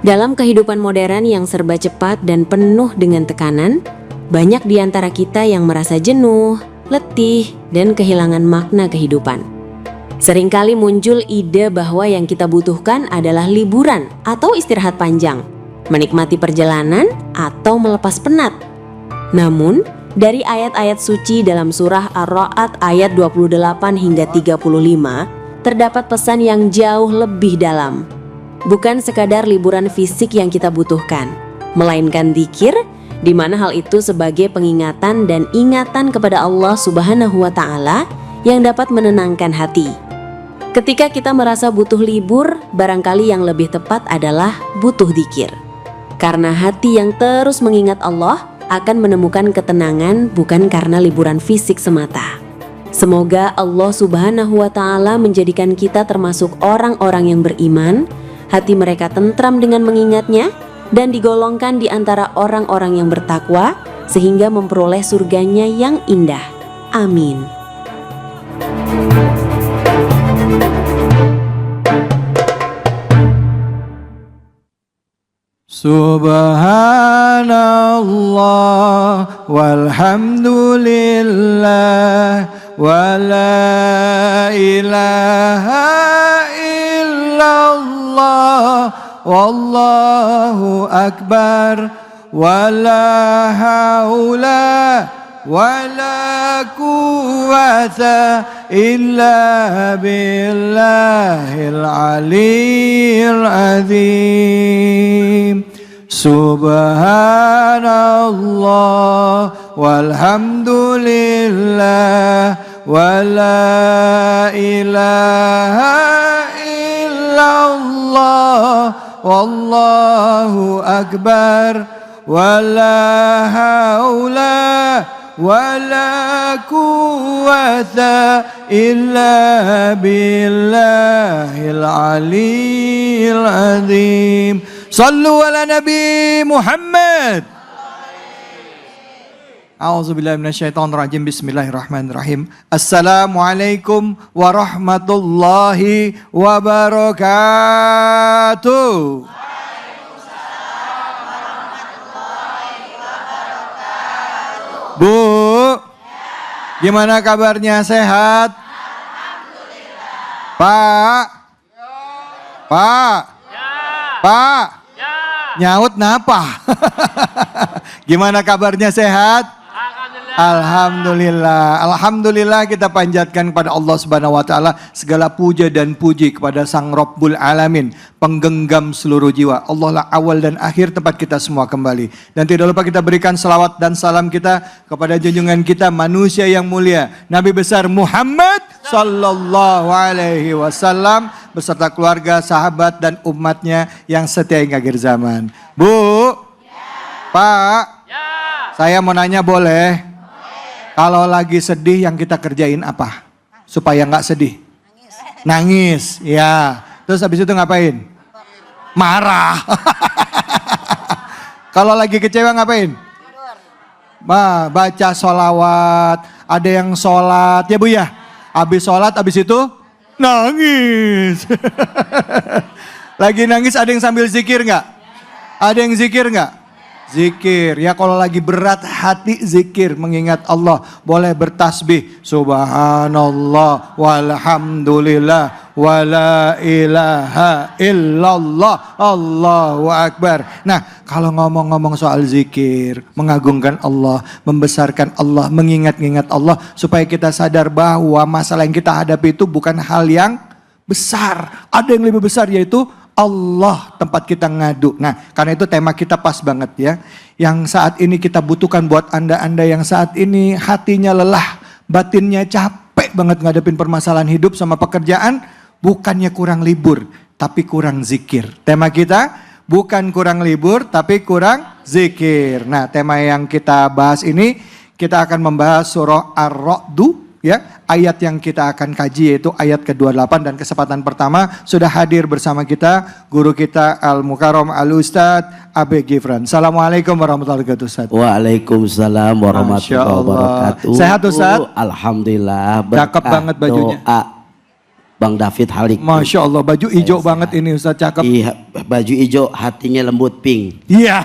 Dalam kehidupan modern yang serba cepat dan penuh dengan tekanan, banyak di antara kita yang merasa jenuh, letih, dan kehilangan makna kehidupan. Seringkali muncul ide bahwa yang kita butuhkan adalah liburan atau istirahat panjang, menikmati perjalanan atau melepas penat. Namun, dari ayat-ayat suci dalam surah Ar-Ra'd ayat 28 hingga 35, terdapat pesan yang jauh lebih dalam. Bukan sekadar liburan fisik yang kita butuhkan, melainkan dzikir, di mana hal itu sebagai pengingatan dan ingatan kepada Allah Subhanahu wa Ta'ala yang dapat menenangkan hati. Ketika kita merasa butuh libur, barangkali yang lebih tepat adalah butuh dzikir. Karena hati yang terus mengingat Allah akan menemukan ketenangan bukan karena liburan fisik semata. Semoga Allah Subhanahu wa Ta'ala menjadikan kita termasuk orang-orang yang beriman, hati mereka tentram dengan mengingatnya, dan digolongkan di antara orang-orang yang bertakwa sehingga memperoleh surganya yang indah. Amin. Subhanallah walhamdulillah wa la ilaha illallah wallahu akbar wa la haula wa la quwwata illa billahil aliyyil azim. Subhanallah walhamdulillah wa la ilaha illallah wallahu akbar wa la haula wa la quwwata illa billahil aliyyil azim. Sallu ala Nabi Muhammad. A'udzubillahi minasyaitonirrajim. Bismillahirrahmanirrahim. Assalamualaikum warahmatullahi wabarakatuh. Bu, gimana kabarnya, sehat? Alhamdulillah. Pak, nyaut napa? Gimana kabarnya, sehat? Alhamdulillah. Alhamdulillah kita panjatkan kepada Allah Subhanahu wa Ta'ala segala puja dan puji kepada Sang Rabbul Alamin, penggenggam seluruh jiwa. Allah lah awal dan akhir tempat kita semua kembali. Dan tidak lupa kita berikan salawat dan salam kita kepada junjungan kita, manusia yang mulia, Nabi besar Muhammad sallallahu alaihi wasallam beserta keluarga, sahabat dan umatnya yang setia hingga akhir zaman. Bu, Pak, saya mau nanya boleh? Kalau lagi sedih yang kita kerjain apa? Supaya nggak sedih? Nangis. Ya. Terus habis itu ngapain? Marah. Kalau lagi kecewa ngapain? Baca sholawat. Ada yang sholat ya Bu ya? Habis sholat, habis itu nangis. Lagi nangis ada yang sambil zikir nggak? Ada yang zikir nggak? Zikir, ya kalau lagi berat hati zikir, mengingat Allah, boleh bertasbih, subhanallah, walhamdulillah, wala ilaha illallah, Allahu akbar. Nah, kalau ngomong-ngomong soal zikir, mengagungkan Allah, membesarkan Allah, mengingat-ingat Allah, supaya kita sadar bahwa masalah yang kita hadapi itu bukan hal yang besar. Ada yang lebih besar, yaitu Allah tempat kita ngadu. Nah, karena itu tema kita pas banget ya. Yang saat ini kita butuhkan buat anda-anda yang saat ini hatinya lelah, batinnya capek banget ngadepin permasalahan hidup sama pekerjaan. Bukannya kurang libur, tapi kurang zikir. Tema kita bukan kurang libur, tapi kurang zikir. Nah, tema yang kita bahas ini, kita akan membahas surah Ar-Ra'd. Ya, ayat yang kita akan kaji yaitu ayat ke-28, dan kesempatan pertama sudah hadir bersama kita guru kita Al-Mukarram Al-Ustadz Abe Gifran. Assalamualaikum warahmatullahi wabarakatuh, Ustaz. Waalaikumsalam warahmatullahi wabarakatuh. Sehat, Ustaz? Alhamdulillah. Cakep banget bajunya. Bang David Halik. Masya Allah, baju hijau banget ini Ustaz, cakep. Iya, baju hijau, hatinya lembut pink. Iya.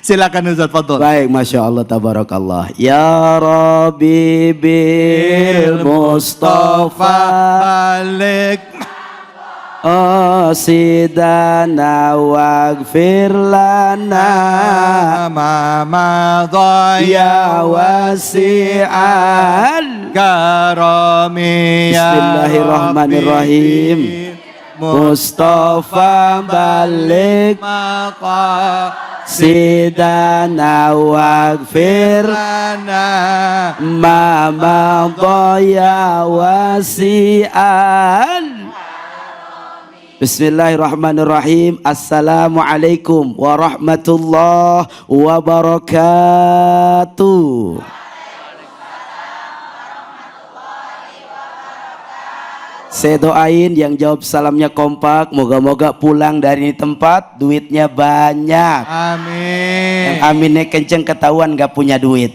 Silakan Ustaz, fadhol. Baik, Masya Allah, tabarakallah. Ya Rabbi bil Mustafa balik Sidana waghfir lana mama ya wasi'al karami ya Bismillahirrahmanirrahim. Mustafa balik Sidana waghfir lana mama ya wasi'al. Bismillahirrahmanirrahim. Assalamualaikum warahmatullahi wabarakatuh. Saya doain yang jawab salamnya kompak, moga-moga pulang dari tempat duitnya banyak. Amin. Yang aminnya kenceng ketahuan gak punya duit.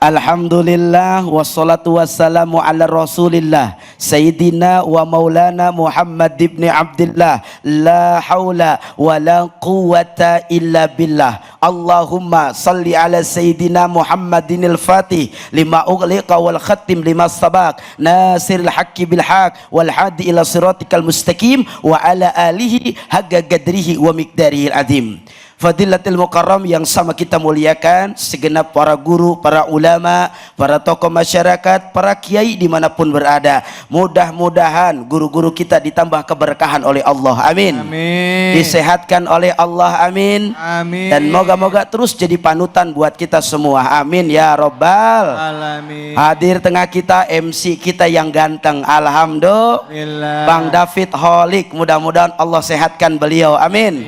Alhamdulillah wassalatu wassalamu ala rasulillah Sayyidina wa maulana Muhammad ibn Abdullah. La hawla wa la quwwata illa billah. Allahumma salli ala Sayyidina Muhammadin al-Fatih lima ughliqa wal khatim lima sabaq nasiril haqqi bil haq wal hadi ila siratikal mustaqim wa ala alihi haqqa qadrihi wa miqdarihi azim. Fadilatul Mukarram yang sama kita muliakan, segenap para guru, para ulama, para tokoh masyarakat, para kiai dimanapun berada. Mudah-mudahan guru-guru kita ditambah keberkahan oleh Allah, amin. Amin. Disehatkan oleh Allah, amin. Amin. Dan moga-moga terus jadi panutan buat kita semua, amin ya robbal alamin. Hadir tengah kita MC kita yang ganteng, alhamdulillah, Bang David Holik. Mudah-mudahan Allah sehatkan beliau, amin.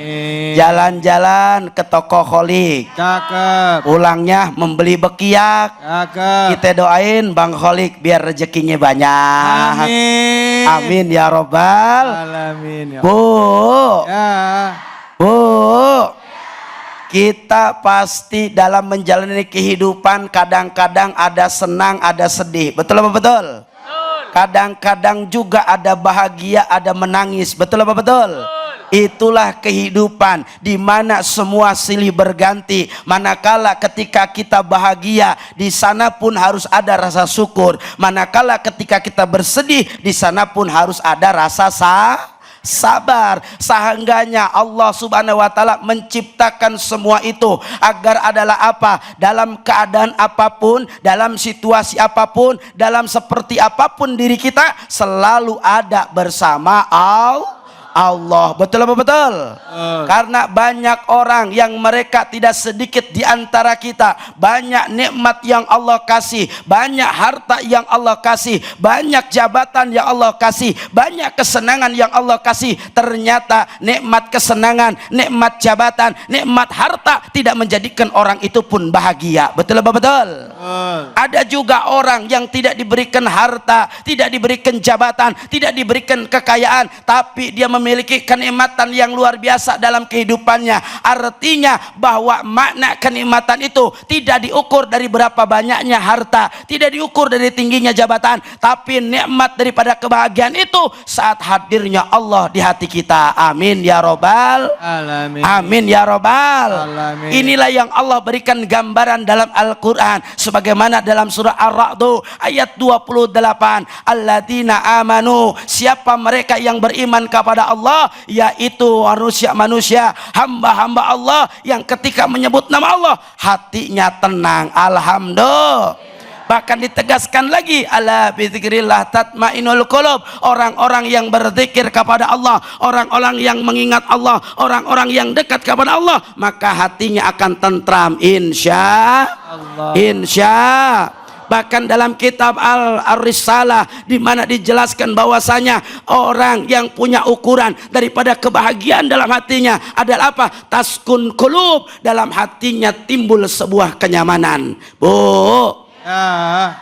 Jalan-jalan ke toko Holik, Cakep. pulangnya membeli bekiak. Cakep. Kita doain Bang Holik biar rezekinya banyak, Amin. amin ya robbal Alamin. Ya. Bu, Ya. Bu, kita pasti dalam menjalani kehidupan kadang-kadang ada senang, ada sedih. Betul apa betul? Kadang-kadang juga ada bahagia, ada menangis. Betul apa betul? Itulah kehidupan di mana semua silih berganti. Manakala ketika kita bahagia, di sana pun harus ada rasa syukur. Manakala ketika kita bersedih, di sana pun harus ada rasa sabar. Sehangganya Allah subhanahu wa ta'ala menciptakan semua itu agar adalah apa? Dalam keadaan apapun, dalam situasi apapun, dalam seperti apapun diri kita selalu ada bersama Allah. Betul apa betul? Karena banyak orang yang mereka tidak sedikit di antara kita, banyak nikmat yang Allah kasih, banyak harta yang Allah kasih, banyak jabatan yang Allah kasih, banyak kesenangan yang Allah kasih. Ternyata nikmat kesenangan, nikmat jabatan, nikmat harta tidak menjadikan orang itu pun bahagia. Betul apa betul? Ada juga orang yang tidak diberikan harta, tidak diberikan jabatan, tidak diberikan kekayaan, tapi dia memiliki kenikmatan yang luar biasa dalam kehidupannya. Artinya bahwa makna kenikmatan itu tidak diukur dari berapa banyaknya harta, tidak diukur dari tingginya jabatan, tapi nikmat daripada kebahagiaan itu saat hadirnya Allah di hati kita. Amin ya robbal Alamin. amin ya robbal Alamin. Inilah yang Allah berikan gambaran dalam Al-Quran, sebagaimana dalam surah Ar-Ra'd ayat 28, alladzina amanu, siapa mereka yang beriman kepada Allah, yaitu manusia-manusia, hamba-hamba Allah yang ketika menyebut nama Allah hatinya tenang. Alhamdulillah. Bahkan ditegaskan lagi, ala bizikrillah tatmainul qulub, orang-orang yang berzikir kepada Allah, orang-orang yang mengingat Allah, orang-orang yang dekat kepada Allah, maka hatinya akan tentram, insya Allah. Bahkan dalam kitab Ar-Risalah di mana dijelaskan bahwasanya orang yang punya ukuran daripada kebahagiaan dalam hatinya adalah apa? Taskun qulub, dalam hatinya timbul sebuah kenyamanan. Bu,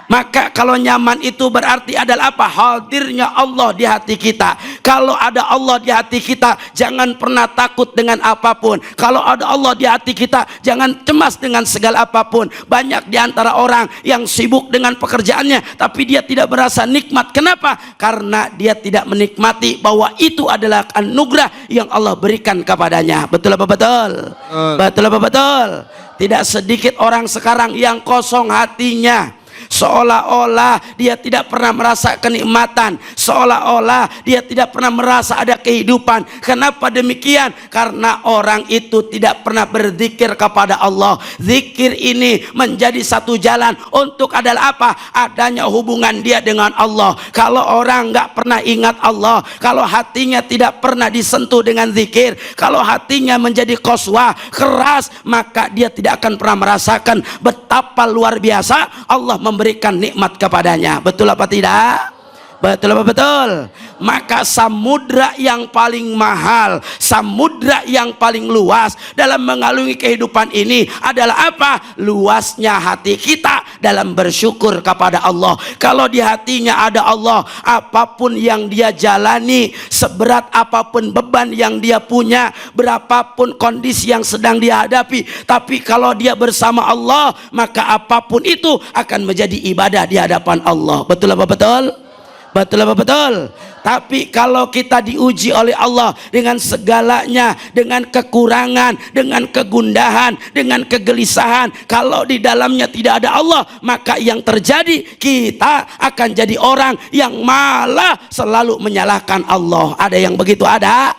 maka kalau nyaman itu berarti adalah apa? Hadirnya Allah di hati kita. Kalau ada Allah di hati kita, jangan pernah takut dengan apapun. Kalau ada Allah di hati kita, jangan cemas dengan segala apapun. Banyak di antara orang yang sibuk dengan pekerjaannya, tapi dia tidak berasa nikmat. Kenapa? Karena dia tidak menikmati bahwa itu adalah anugerah yang Allah berikan kepadanya. Betul apa betul? Betul apa betul? Tidak sedikit orang sekarang yang kosong hatinya, seolah-olah dia tidak pernah merasa kenikmatan, seolah-olah dia tidak pernah merasa ada kehidupan. Kenapa demikian? Karena orang itu tidak pernah berzikir kepada Allah. Zikir ini menjadi satu jalan untuk adalah apa? Adanya hubungan dia dengan Allah. Kalau orang nggak pernah ingat Allah, kalau hatinya tidak pernah disentuh dengan zikir, kalau hatinya menjadi qaswah, keras, maka dia tidak akan pernah merasakan betapa luar biasa Allah memberikan nikmat kepadanya. Betul apa tidak? Betul apa betul? Maka samudra yang paling mahal, samudra yang paling luas dalam mengalungi kehidupan ini adalah apa? Luasnya hati kita dalam bersyukur kepada Allah. Kalau di hatinya ada Allah, apapun yang dia jalani, seberat apapun beban yang dia punya, berapapun kondisi yang sedang dia hadapi, tapi kalau dia bersama Allah, maka apapun itu akan menjadi ibadah di hadapan Allah. Betul apa betul? Betul apa betul? Tapi kalau kita diuji oleh Allah dengan segalanya, dengan kekurangan, dengan kegundahan, dengan kegelisahan, kalau di dalamnya tidak ada Allah, maka yang terjadi kita akan jadi orang yang malah selalu menyalahkan Allah. Ada yang begitu? Ada?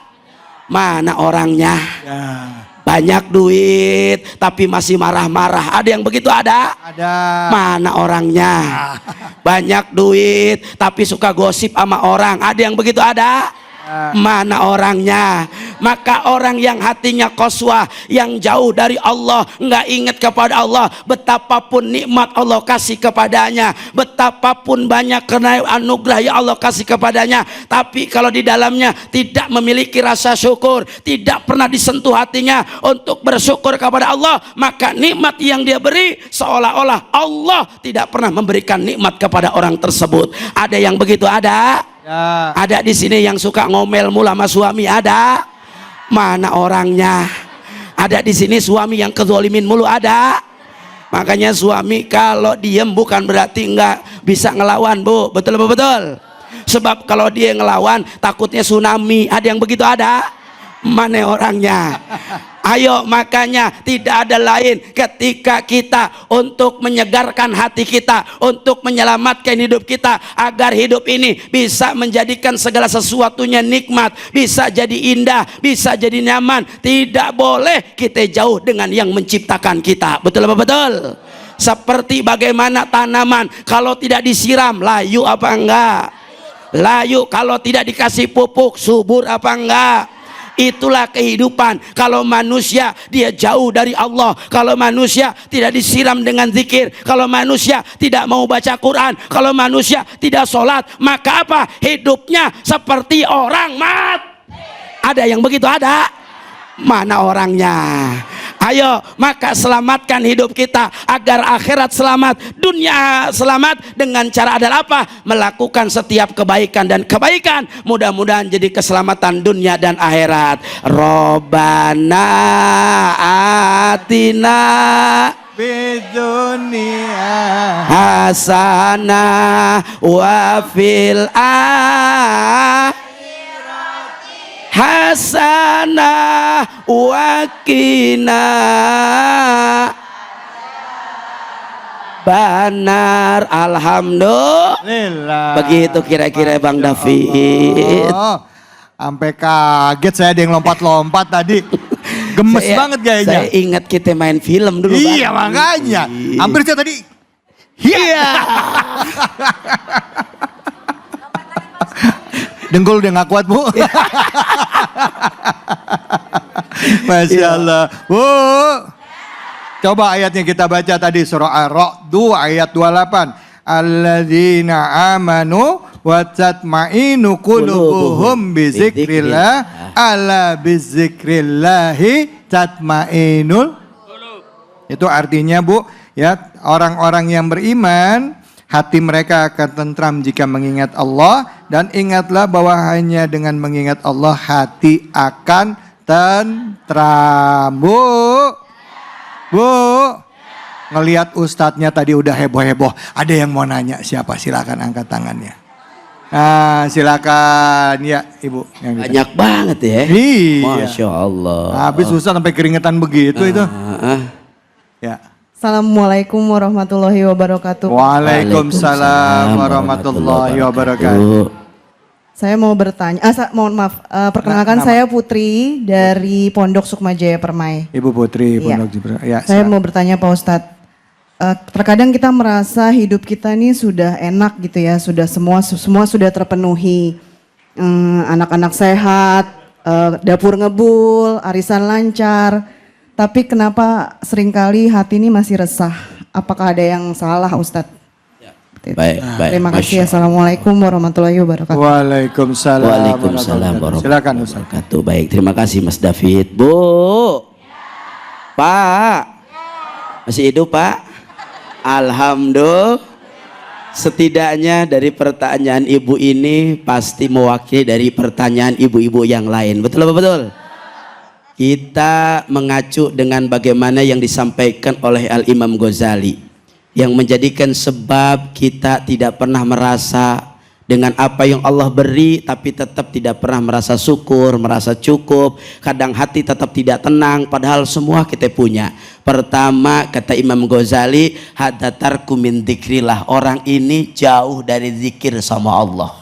Mana orangnya? Ya. Banyak duit tapi masih marah-marah. Ada yang begitu? Ada? Ada. Mana orangnya? Banyak duit tapi suka gosip sama orang. Ada yang begitu? Ada? Mana orangnya? Maka orang yang hatinya qaswah, yang jauh dari Allah, nggak ingat kepada Allah, betapapun nikmat Allah kasih kepadanya, betapapun banyak karena anugerah yang Allah kasih kepadanya, tapi kalau di dalamnya tidak memiliki rasa syukur, tidak pernah disentuh hatinya untuk bersyukur kepada Allah, maka nikmat yang dia beri seolah-olah Allah tidak pernah memberikan nikmat kepada orang tersebut. Ada yang begitu? Ada? Ya. Ada di sini yang suka ngomel mulu sama suami? Ada? Mana orangnya? Ada di sini suami yang kezolimin mulu? Ada? Makanya suami kalau diem bukan berarti nggak bisa ngelawan, Bu. Betul apa betul? Sebab kalau dia ngelawan takutnya tsunami. Ada yang begitu? Ada? Mana orangnya? Ayo, makanya tidak ada lain ketika kita untuk menyegarkan hati kita, untuk menyelamatkan hidup kita, agar hidup ini bisa menjadikan segala sesuatunya nikmat, bisa jadi indah, bisa jadi nyaman. Tidak boleh kita jauh dengan yang menciptakan kita. Betul apa betul? Seperti bagaimana tanaman kalau tidak disiram layu apa enggak? Layu. Kalau tidak dikasih pupuk subur apa enggak? Itulah kehidupan. Kalau manusia dia jauh dari Allah, kalau manusia tidak disiram dengan zikir, kalau manusia tidak mau baca Quran, kalau manusia tidak sholat, maka apa? Hidupnya seperti orang mati. Ada yang begitu? Ada? Mana orangnya? Ayo, maka selamatkan hidup kita agar akhirat selamat, dunia selamat dengan cara adalah apa? Melakukan setiap kebaikan, dan kebaikan mudah-mudahan jadi keselamatan dunia dan akhirat. Robbana atina Bidunia hasanah wa fil hasanah wakina banar. Alhamdulillah. Begitu kira-kira Bang David. Sampai kaget saya, ada yang lompat-lompat tadi. Gemes banget kayaknya. Saya ingat kita main film dulu. Iya Bang. Makanya hampir saya tadi. Iya. Dengkul udah gak kuat, Bu. Masya Allah. Bu, coba ayatnya kita baca tadi, surah Ar-Ra'd ayat 28. Alladzina amanu wa tatma'inu qulubuhum bizikrillah, ala bizikrillahi tatma'inul. Itu artinya, Bu, ya, orang-orang yang beriman hati mereka akan tentram jika mengingat Allah, Dan ingatlah bahwa hanya dengan mengingat Allah hati akan tentram. Bu, ngelihat ustadznya tadi udah heboh-heboh. Ada yang mau nanya siapa? Silakan angkat tangannya. Nah, silakan ya Ibu. Banyak banget ya. Iya. Masya Allah. Habis susah sampai keringetan begitu itu. Ya. Assalamualaikum warahmatullahi wabarakatuh. Waalaikumsalam warahmatullahi wabarakatuh. Saya mau bertanya, mohon maaf, perkenalkan saya Putri dari Pondok Sukmajaya Permai. Ibu Putri Iya. Pondok Jibril. Ya, Saya mau bertanya Pak Ustadz, terkadang kita merasa hidup kita ini sudah enak gitu ya, sudah semua sudah terpenuhi, anak-anak sehat, dapur ngebul, arisan lancar. Tapi kenapa seringkali hati ini masih resah? Apakah ada yang salah Ustadz? Baik. Terima Masya kasih. Assalamualaikum warahmatullahi wabarakatuh. Waalaikumsalam. Waalaikumsalam warahmatullahi Silakan Ustaz. wabarakatuh. Baik, terima kasih Mas David. Bu, Pak, masih hidup Pak? Alhamdulillah. Setidaknya dari pertanyaan ibu ini pasti mewakili dari pertanyaan ibu-ibu yang lain. Betul apa betul? Kita mengacu dengan bagaimana yang disampaikan oleh Al-Imam Ghazali, yang menjadikan sebab kita tidak pernah merasa dengan apa yang Allah beri, tapi tetap tidak pernah merasa syukur, merasa cukup. Kadang hati tetap tidak tenang, padahal semua kita punya. Pertama, kata Imam Ghazali, hadatarku min dzikrillah. Orang ini jauh dari zikir sama Allah.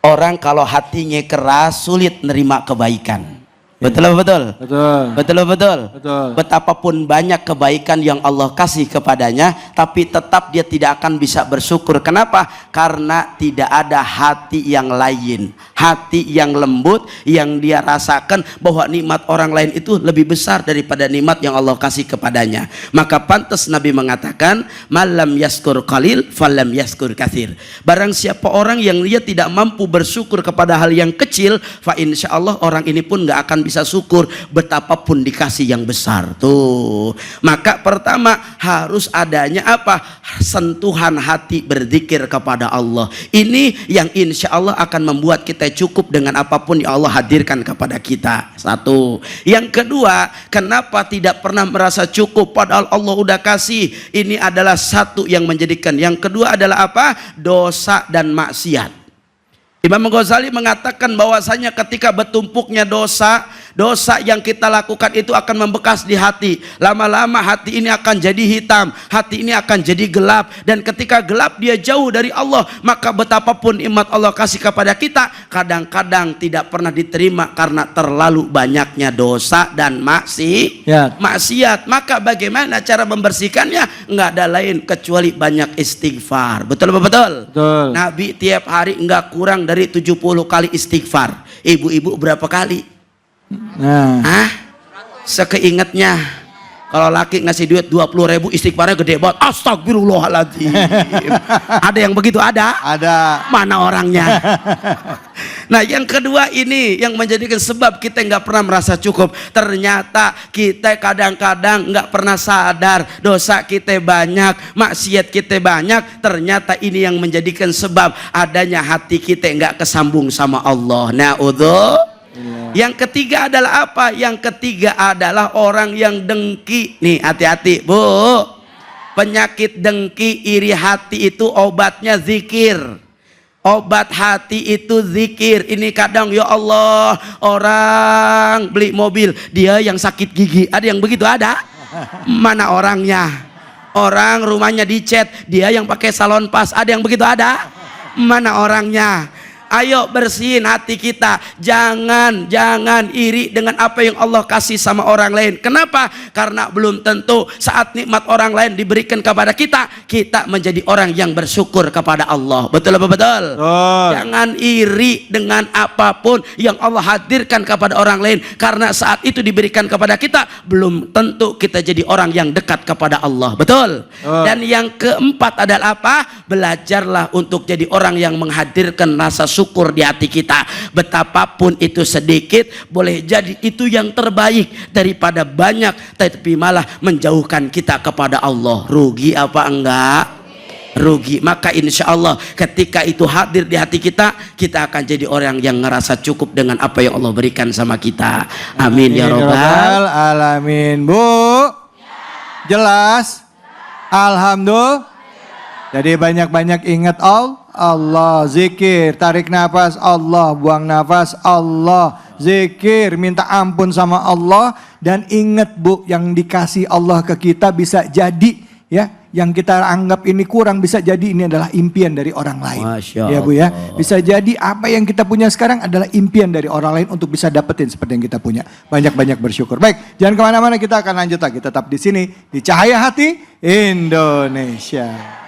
Orang kalau hatinya keras, sulit nerima kebaikan. Betul apa betul? Betul. Betul apa betul? Betul. Betapapun banyak kebaikan yang Allah kasih kepadanya, tapi tetap dia tidak akan bisa bersyukur. Kenapa? Karena tidak ada hati yang lain, hati yang lembut, yang dia rasakan bahwa nikmat orang lain itu lebih besar daripada nikmat yang Allah kasih kepadanya. Maka pantas Nabi mengatakan, malam yaskur qalil falam yaskur katsir. Barang siapa orang yang dia tidak mampu bersyukur kepada hal yang kecil, fa insyaallah orang ini pun nggak akan bisa syukur betapapun dikasih yang besar. Tuh, maka pertama harus adanya apa? Sentuhan hati berzikir kepada Allah. Ini yang insya Allah akan membuat kita cukup dengan apapun yang Allah hadirkan kepada kita. Satu. Yang kedua, kenapa tidak pernah merasa cukup padahal Allah udah kasih? Ini adalah satu yang menjadikan. Yang kedua adalah apa? Dosa dan maksiat. Imam Ghazali mengatakan bahwasanya ketika bertumpuknya dosa yang kita lakukan itu akan membekas di hati. Lama-lama hati ini akan jadi hitam, hati ini akan jadi gelap. Dan ketika gelap dia jauh dari Allah, maka betapapun nikmat Allah kasih kepada kita, kadang-kadang tidak pernah diterima karena terlalu banyaknya dosa dan maksiat. Maka bagaimana cara membersihkannya? Nggak ada lain kecuali banyak istighfar. Betul apa betul? Betul. Nabi tiap hari nggak kurang dari 70 kali istighfar. Ibu-ibu berapa kali? Nah. Sekeingatnya. Kalau laki ngasih duit 20.000, istighfarnya gede banget. Astagfirullahaladzim. Ada yang begitu? Ada? Ada. Mana orangnya? Nah, yang kedua ini yang menjadikan sebab kita nggak pernah merasa cukup. Ternyata kita kadang-kadang nggak pernah sadar dosa kita banyak, maksiat kita banyak. Ternyata ini yang menjadikan sebab adanya hati kita nggak kesambung sama Allah. Yang ketiga adalah apa? Yang ketiga adalah orang yang dengki. Nih, hati-hati Bu. Penyakit dengki, iri hati itu obatnya zikir. Obat hati itu zikir. Ini kadang ya Allah, orang beli mobil, dia yang sakit gigi. Ada yang begitu? Ada? Mana orangnya? Orang rumahnya dicat, dia yang pakai salon pas. Ada yang begitu? Ada? Mana orangnya? Ayo bersihin hati kita. Jangan iri dengan apa yang Allah kasih sama orang lain. Kenapa? Karena belum tentu saat nikmat orang lain diberikan kepada kita, kita menjadi orang yang bersyukur kepada Allah. Betul apa betul? Oh. Jangan iri dengan apapun yang Allah hadirkan kepada orang lain, karena saat itu diberikan kepada kita, belum tentu kita jadi orang yang dekat kepada Allah. Betul? Oh. Dan yang keempat adalah apa? Belajarlah untuk jadi orang yang menghadirkan rasa syukur di hati kita. Betapapun itu sedikit, boleh jadi itu yang terbaik daripada banyak, tapi malah menjauhkan kita kepada Allah. Rugi apa enggak? rugi. Maka insya Allah ketika itu hadir di hati kita, kita akan jadi orang yang ngerasa cukup dengan apa yang Allah berikan sama kita. Amin ya Rabbal alamin. Bu, jelas? Alhamdulillah. Jadi banyak-banyak ingat Allah, zikir, tarik nafas Allah, buang nafas Allah, zikir, minta ampun sama Allah, dan ingat Bu, yang dikasih Allah ke kita bisa jadi ya, yang kita anggap ini kurang bisa jadi ini adalah impian dari orang lain. Masya Ya Bu ya, Allah. bisa jadi apa yang kita punya sekarang adalah impian dari orang lain untuk bisa dapetin seperti yang kita punya. Banyak-banyak bersyukur. Baik, jangan kemana-mana, kita akan lanjut lagi tetap di sini di Cahaya Hati Indonesia.